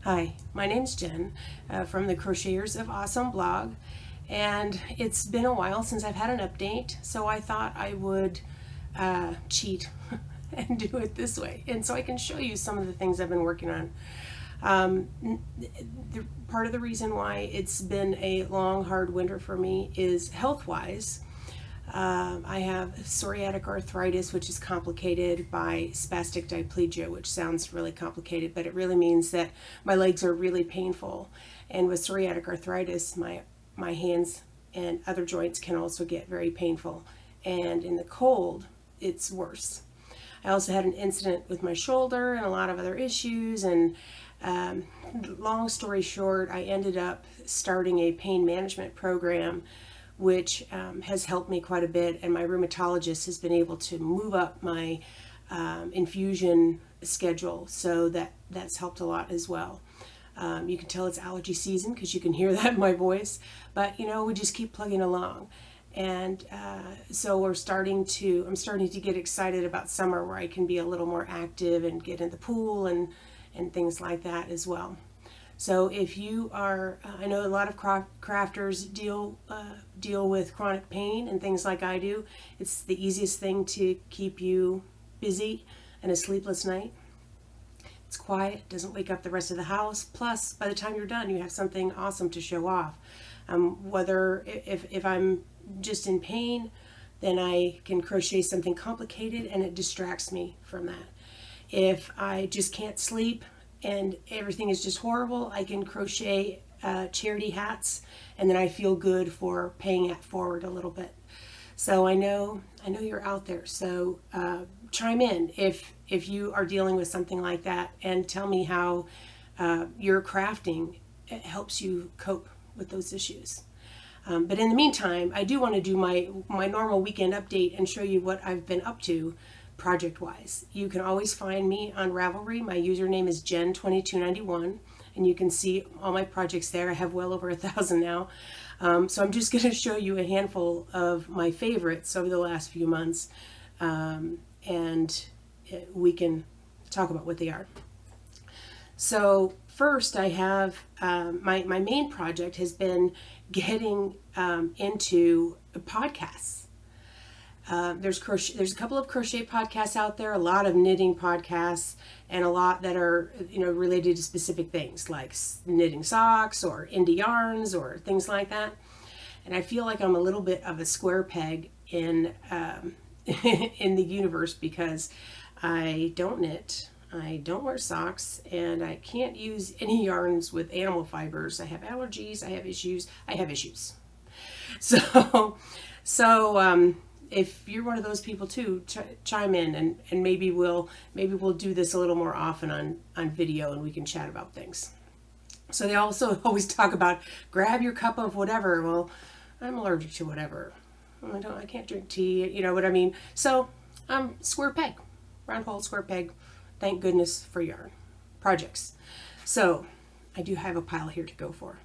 Hi, my name's Jen from the Crocheters of Awesome blog, and it's been a while since I've had an update, so I thought I would cheat and do it this way, and so I can show you some of the things I've been working on. Part of the reason why it's been a long, hard winter for me is health-wise. I have psoriatic arthritis, which is complicated by spastic diplegia, which sounds really complicated, but it really means that my legs are really painful. And with psoriatic arthritis, my hands and other joints can also get very painful. And in the cold, it's worse. I also had an incident with my shoulder and a lot of other issues. And long story short, I ended up starting a pain management program which has helped me quite a bit, and my rheumatologist has been able to move up my infusion schedule, so that's helped a lot as well. You can tell it's allergy season because you can hear that in my voice, but we just keep plugging along. And so I'm starting to get excited about summer, where I can be a little more active and get in the pool and things like that as well. So if you are, I know a lot of crafters deal with chronic pain and things like I do. It's the easiest thing to keep you busy and a sleepless night. It's quiet, doesn't wake up the rest of the house. Plus, by the time you're done, you have something awesome to show off. Whether if I'm just in pain, then I can crochet something complicated and it distracts me from that. If I just can't sleep and everything is just horrible, I can crochet charity hats, and then I feel good for paying it forward a little bit. So I know you're out there. So chime in if you are dealing with something like that, and tell me how your crafting helps you cope with those issues. But in the meantime, I do want to do my normal weekend update and show you what I've been up to project-wise. You can always find me on Ravelry. My username is Jen2291, and you can see all my projects there. I have well over 1,000 now. So I'm just going to show you a handful of my favorites over the last few months, and we can talk about what they are. So first, I have my main project has been getting into podcasts. There's a couple of crochet podcasts out there, a lot of knitting podcasts, and a lot that are related to specific things like knitting socks or indie yarns or things like that. And I feel like I'm a little bit of a square peg in in the universe, because I don't knit, I don't wear socks, and I can't use any yarns with animal fibers. I have allergies, I have issues. So if you're one of those people too, chime in, and maybe we'll do this a little more often on video, and we can chat about things. So they also always talk about grab your cup of whatever. Well, I'm allergic to whatever. I can't drink tea, you know what I mean? So I'm square peg, round hole, square peg. Thank goodness for yarn projects. So I do have a pile here to go for.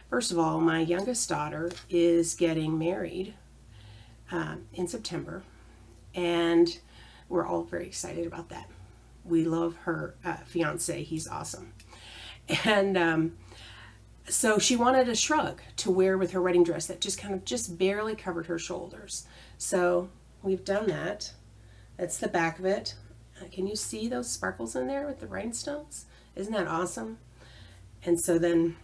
First of all, my youngest daughter is getting married in September, and we're all very excited about that. We love her fiance. He's awesome. And so she wanted a shrug to wear with her wedding dress that just barely covered her shoulders. So we've done that. That's the back of it. Can you see those sparkles in there with the rhinestones? Isn't that awesome? And so then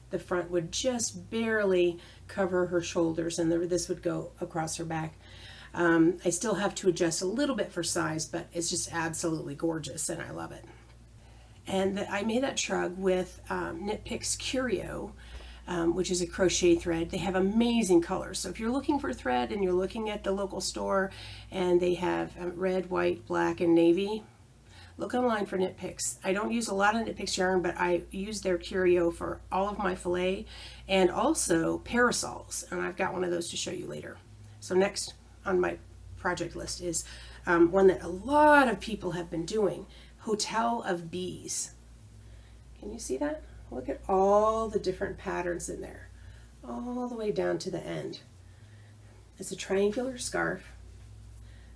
the front would just barely cover her shoulders, and this would go across her back. I still have to adjust a little bit for size, but it's just absolutely gorgeous, and I love it. And I made that shrug with Knit Picks Curio, which is a crochet thread. They have amazing colors. So if you're looking for thread and you're looking at the local store and they have red, white, black, and navy, look online for Knit Picks. I don't use a lot of Knit Picks yarn, but I use their Curio for all of my filet, and also parasols, and I've got one of those to show you later. So next on my project list is one that a lot of people have been doing, Hotel of Bees. Can you see that? Look at all the different patterns in there, all the way down to the end. It's a triangular scarf,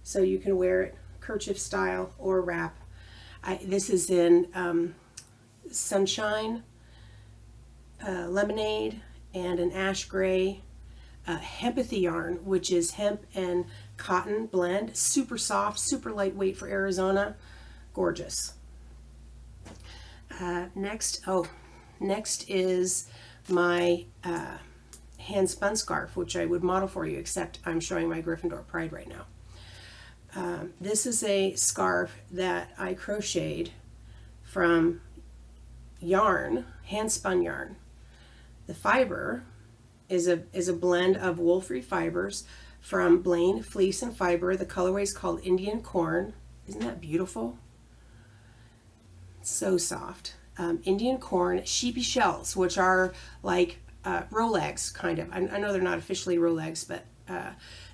so you can wear it kerchief style or wrap. This is in Sunshine, Lemonade, and an ash gray hempathy yarn, which is hemp and cotton blend. Super soft, super lightweight for Arizona. Gorgeous. Next is my hand spun scarf, which I would model for you, except I'm showing my Gryffindor Pride right now. This is a scarf that I crocheted from yarn, hand spun yarn. The fiber is a blend of wool-free fibers from Blaine Fleece and Fiber. The colorway is called Indian Corn. Isn't that beautiful? So soft. Indian Corn sheepy shells, which are like Rolex, kind of. I know they're not officially Rolex, but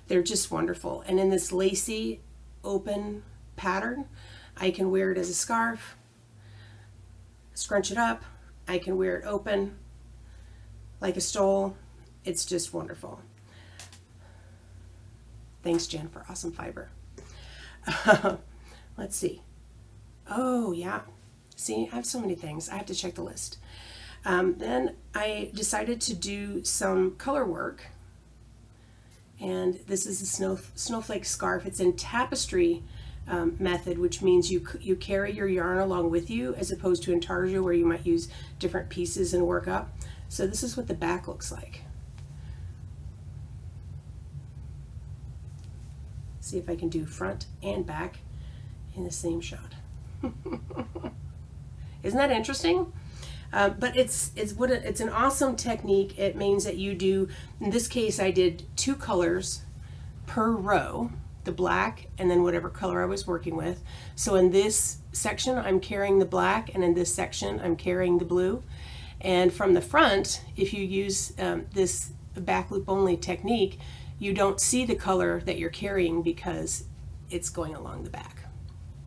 they're just wonderful. And in this lacy open pattern, I can wear it as a scarf, scrunch it up. I can wear it open like a stole. It's just wonderful. Thanks, Jen, for awesome fiber. Let's see. Oh, yeah. See, I have so many things. I have to check the list. Then I decided to do some color work. And this is a snowflake scarf. It's in tapestry method, which means you carry your yarn along with you, as opposed to intarsia, where you might use different pieces and work up. So this is what the back looks like. See if I can do front and back in the same shot. Isn't that interesting? But it's an awesome technique. It means that you do, in this case I did 2 colors per row, the black and then whatever color I was working with. So in this section I'm carrying the black, and in this section I'm carrying the blue. And from the front, if you use this back loop only technique, you don't see the color that you're carrying because it's going along the back.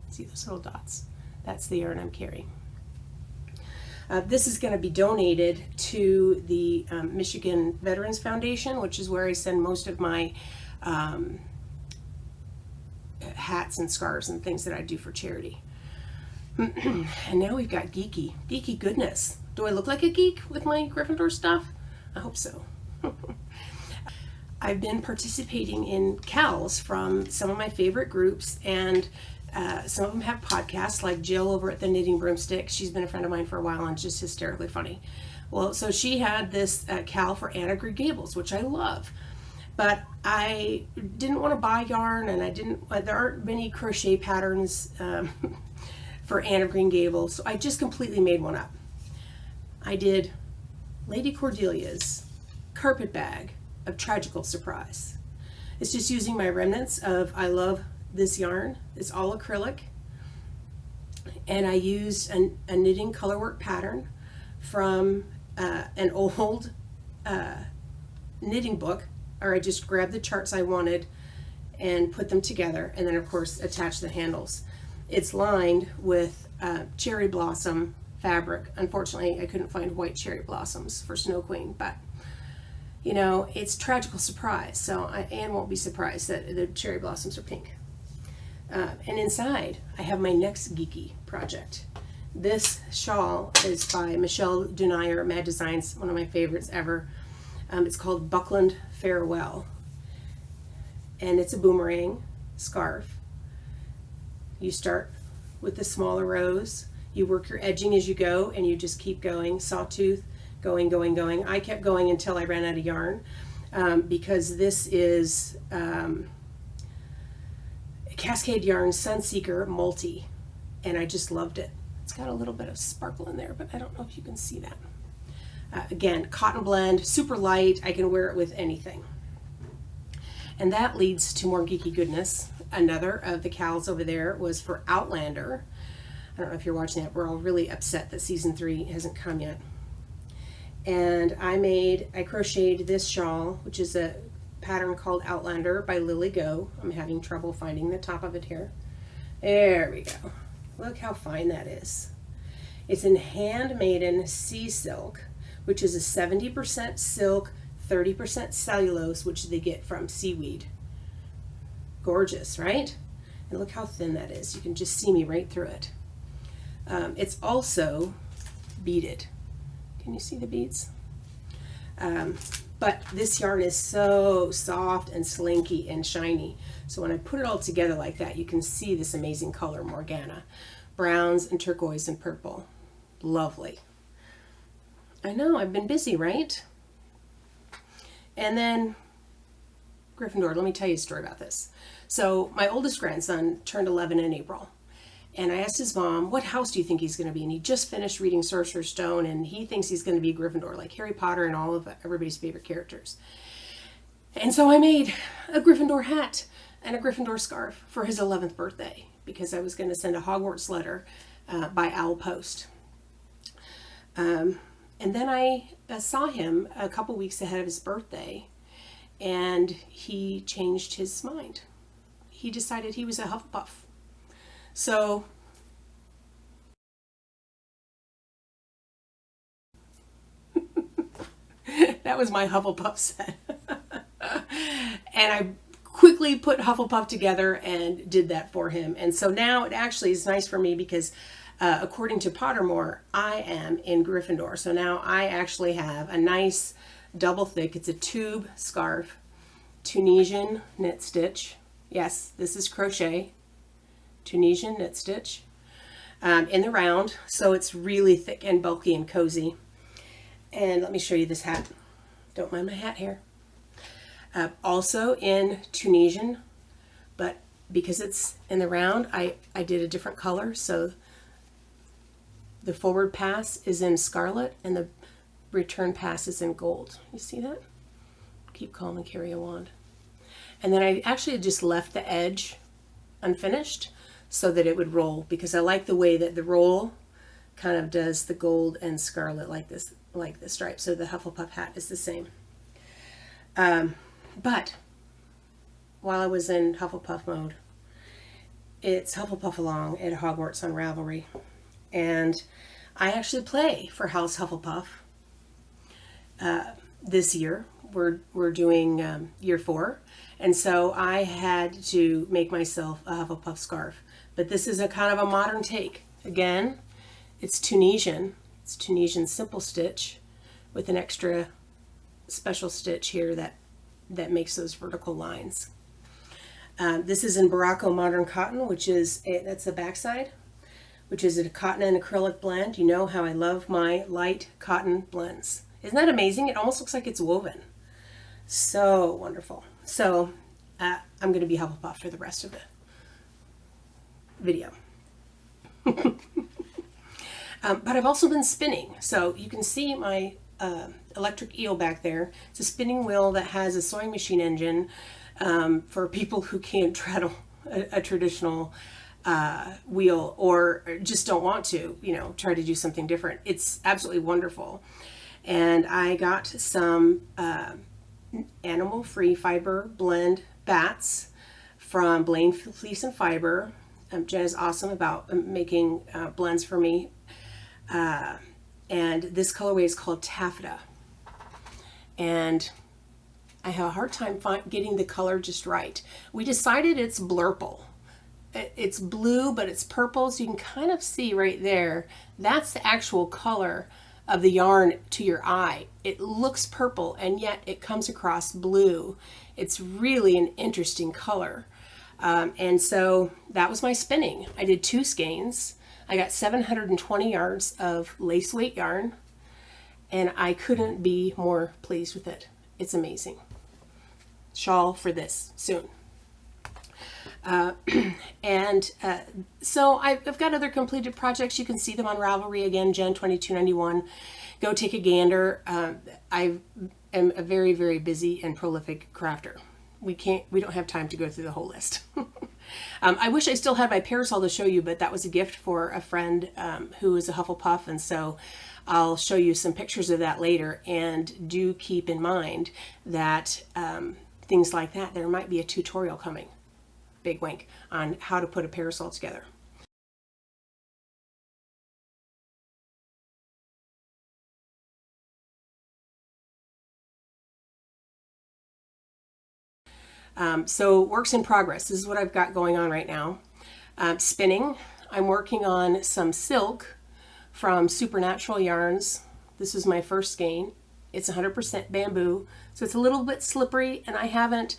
See those little dots? That's the yarn I'm carrying. This is going to be donated to the Michigan Veterans Foundation, which is where I send most of my hats and scarves and things that I do for charity. And now we've got geeky goodness. Do I look like a geek with my Gryffindor stuff? I hope so. I've been participating in CALs from some of my favorite groups, and some of them have podcasts, like Jill over at the Knitting Broomstick. She's been a friend of mine for a while and just hysterically funny. Well, so she had this CAL for Anna Green Gables, which I love. But I didn't want to buy yarn, and there aren't many crochet patterns for Anna Green Gables, so I just completely made one up. I did Lady Cordelia's carpet bag of Tragical Surprise. It's just using my remnants of, I love this yarn. It's all acrylic, and I used a knitting colorwork pattern from an old knitting book, or I just grabbed the charts I wanted and put them together, and then of course attach the handles. It's lined with cherry blossom fabric. Unfortunately, I couldn't find white cherry blossoms for Snow Queen, but you know, it's Tragical Surprise, so Anne won't be surprised that the cherry blossoms are pink. And inside, I have my next geeky project. This shawl is by Michelle Dunayer, Mad Designs, one of my favorites ever. It's called Buckland Farewell, and it's a boomerang scarf. You start with the smaller rows, you work your edging as you go, and you just keep going, sawtooth, going. I kept going until I ran out of yarn, because this is Cascade Yarn Sunseeker Multi, and I just loved it. It's got a little bit of sparkle in there, but I don't know if you can see that. Again, cotton blend, super light. I can wear it with anything. And that leads to more geeky goodness. Another of the CALs over there was for Outlander. I don't know if you're watching that. We're all really upset that season 3 hasn't come yet. And I crocheted this shawl, which is a pattern called Outlander by Lily Go. I'm having trouble finding the top of it here. There we go. Look how fine that is. It's in Handmaiden Sea Silk, which is a 70% silk, 30% cellulose, which they get from seaweed. Gorgeous, right? And look how thin that is. You can just see me right through it. It's also beaded. Can you see the beads? But this yarn is so soft and slinky and shiny. So when I put it all together like that, you can see this amazing color, Morgana. Browns and turquoise and purple. Lovely. I know, I've been busy, right? And then Gryffindor, let me tell you a story about this. So my oldest grandson turned 11 in April. And I asked his mom, what house do you think he's going to be? And he just finished reading Sorcerer's Stone, and he thinks he's going to be Gryffindor, like Harry Potter and all of everybody's favorite characters. And so I made a Gryffindor hat and a Gryffindor scarf for his 11th birthday, because I was going to send a Hogwarts letter by owl post. And then I saw him a couple weeks ahead of his birthday, and he changed his mind. He decided he was a Hufflepuff. So that was my Hufflepuff set. And I quickly put Hufflepuff together and did that for him. And so now it actually is nice for me because according to Pottermore, I am in Gryffindor. So now I actually have a nice double thick, it's a tube scarf, Tunisian knit stitch. Yes, this is crochet. Tunisian knit stitch in the round, so it's really thick and bulky and cozy. And let me show you this hat. Don't mind my hat here. Also in Tunisian, but because it's in the round, I did a different color. So the forward pass is in scarlet and the return pass is in gold. You see that? Keep calm and carry a wand. And then I actually just left the edge unfinished so that it would roll, because I like the way that the roll kind of does the gold and scarlet like this, like the stripe. So the Hufflepuff hat is the same. But while I was in Hufflepuff mode, it's Hufflepuff Along at Hogwarts on Ravelry. And I actually play for House Hufflepuff this year. We're doing year 4. And so I had to make myself a Hufflepuff scarf. But this is a kind of a modern take. Again, it's Tunisian. It's Tunisian simple stitch with an extra special stitch here that makes those vertical lines. This is in Baracco Modern Cotton, which is, that's the backside, which is a cotton and acrylic blend. You know how I love my light cotton blends. Isn't that amazing? It almost looks like it's woven. So wonderful. So I'm going to be Hufflepuff for the rest of the video. But I've also been spinning. So you can see my electric eel back there. It's a spinning wheel that has a sewing machine engine for people who can't straddle a traditional wheel or just don't want to, you know, try to do something different. It's absolutely wonderful. And I got some animal-free fiber blend bats from Blaine Fleece and Fiber. Jen is awesome about making blends for me. And this colorway is called Taffeta. And I have a hard time getting the color just right. We decided it's blurple. It's blue, but it's purple, so you can kind of see right there. That's the actual color of the yarn to your eye. It looks purple, and yet it comes across blue. It's really an interesting color. And so that was my spinning. I did 2 skeins. I got 720 yards of lace weight yarn, and I couldn't be more pleased with it. It's amazing. Shawl for this soon. So I've got other completed projects. You can see them on Ravelry again, Jen 2291. Go take a gander. I am a very, very busy and prolific crafter. We don't have time to go through the whole list. I wish I still had my parasol to show you, but that was a gift for a friend who is a Hufflepuff, and so I'll show you some pictures of that later. And do keep in mind that things like that, there might be a tutorial coming, big wink, on how to put a parasol together. So works in progress. This is what I've got going on right now. Spinning. I'm working on some silk from Supernatural Yarns. This is my first skein. It's 100% bamboo, so it's a little bit slippery, and I haven't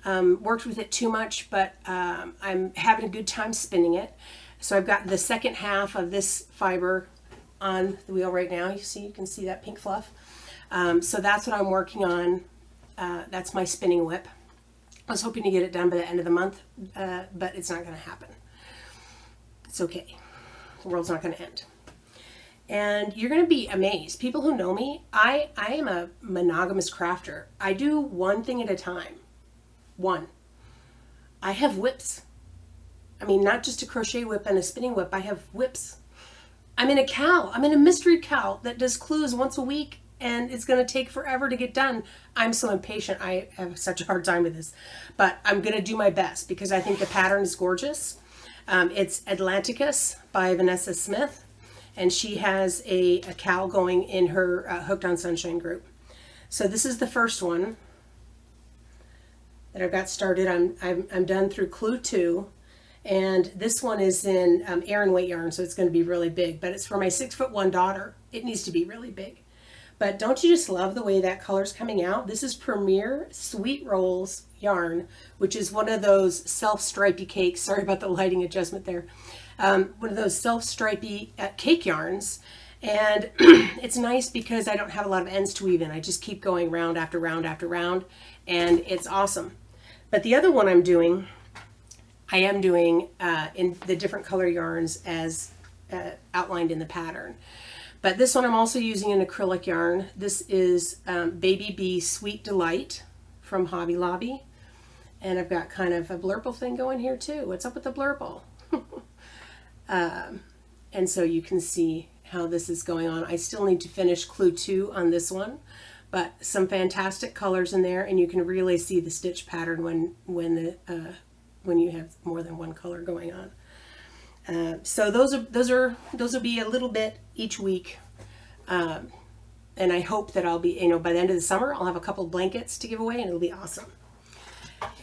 worked with it too much, but I'm having a good time spinning it. So I've got the second half of this fiber on the wheel right now. You can see that pink fluff. So that's what I'm working on. That's my spinning whip. I was hoping to get it done by the end of the month, but it's not going to happen. It's okay. The world's not going to end. And you're going to be amazed. People who know me, I am a monogamous crafter. I do one thing at a time. One. I have whips. I mean, not just a crochet whip and a spinning whip. I have whips. I'm in a cowl. I'm in a mystery cowl that does clues once a week, and it's going to take forever to get done. I'm so impatient. I have such a hard time with this. But I'm going to do my best because I think the pattern is gorgeous. It's Atlanticus by Vanessa Smith. And she has a cowl going in her Hooked on Sunshine group. So this is the first one that I've got started. I'm done through Clue 2, and this one is in Aran weight yarn, so it's going to be really big. But it's for my 6'1" daughter. It needs to be really big. But don't you just love the way that color's coming out? This is Premier Sweet Rolls yarn, which is one of those self-stripey cakes. Sorry about the lighting adjustment there. One of those self-stripey cake yarns, and it's nice because I don't have a lot of ends to weave in. I just keep going round after round after round, and it's awesome. But the other one I am doing in the different color yarns as outlined in the pattern. But this one I'm also using an acrylic yarn. This is Baby Bee Sweet Delight from Hobby Lobby, and I've got kind of a blurple thing going here too. What's up with the blurple? And so you can see how this is going on. I still need to finish Clue 2 on this one, but some fantastic colors in there, and you can really see the stitch pattern when you have more than one color going on. So those will be a little bit each week, and I hope that I'll be, by the end of the summer I'll have a couple blankets to give away, and it'll be awesome.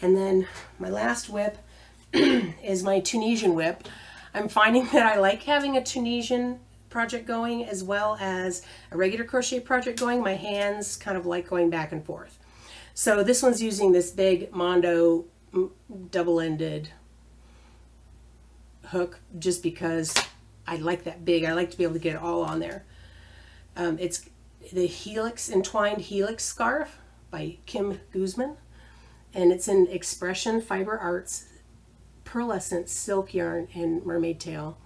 And then my last whip is my Tunisian whip. I'm finding that I like having a Tunisian project going as well as a regular crochet project going. My hands kind of like going back and forth. So this one's using this big Mondo double-ended hook just because I like that big. I like to be able to get it all on there. It's the Entwined Helix Scarf by Kim Guzman, and it's in Expression Fiber Arts pearlescent silk yarn and mermaid tail,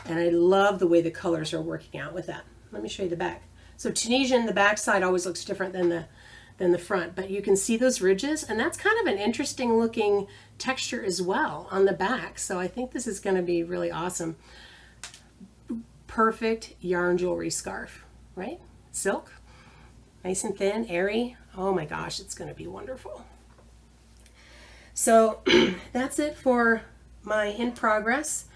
and I love the way the colors are working out with that. Let me show you the back. So Tunisian, the back side always looks different than the front, but you can see those ridges, and that's kind of an interesting looking texture as well on the back. So I think this is going to be really awesome. Perfect yarn jewelry scarf, right? Silk, nice and thin, airy. Oh my gosh, it's going to be wonderful. So that's it for my in progress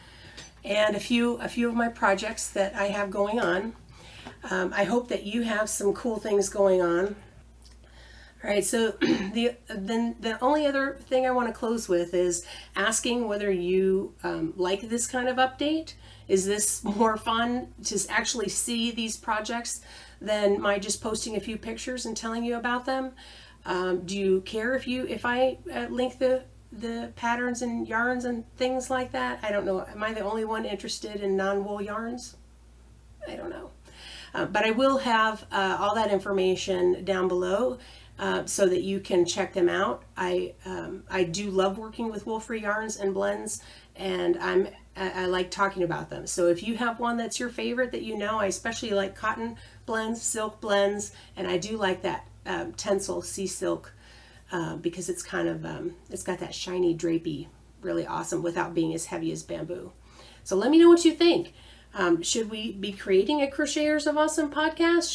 and a few of my projects that I have going on. I hope that you have some cool things going on. All right, so the only other thing I want to close with is asking whether you like this kind of update. Is this more fun to actually see these projects than my just posting a few pictures and telling you about them? Do you care if I link the patterns and yarns and things like that? I don't know. Am I the only one interested in non-wool yarns? I don't know. But I will have all that information down below so that you can check them out. I do love working with wool-free yarns and blends, and I like talking about them. So if you have one that's your favorite that I especially like cotton blends, silk blends, and I do like that Tencel Sea Silk because it's kind of it's got that shiny drapey, really awesome without being as heavy as bamboo. So let me know what you think. Should we be creating a Crocheters of Awesome podcast?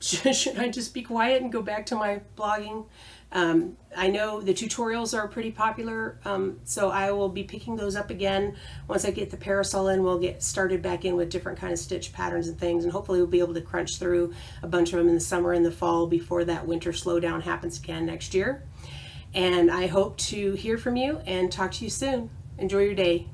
Should I just be quiet and go back to my blogging? I know the tutorials are pretty popular, so I will be picking those up again. Once I get the parasol in, we'll get started back in with different kind of stitch patterns and things, and hopefully we'll be able to crunch through a bunch of them in the summer and the fall before that winter slowdown happens again next year. And I hope to hear from you and talk to you soon. Enjoy your day.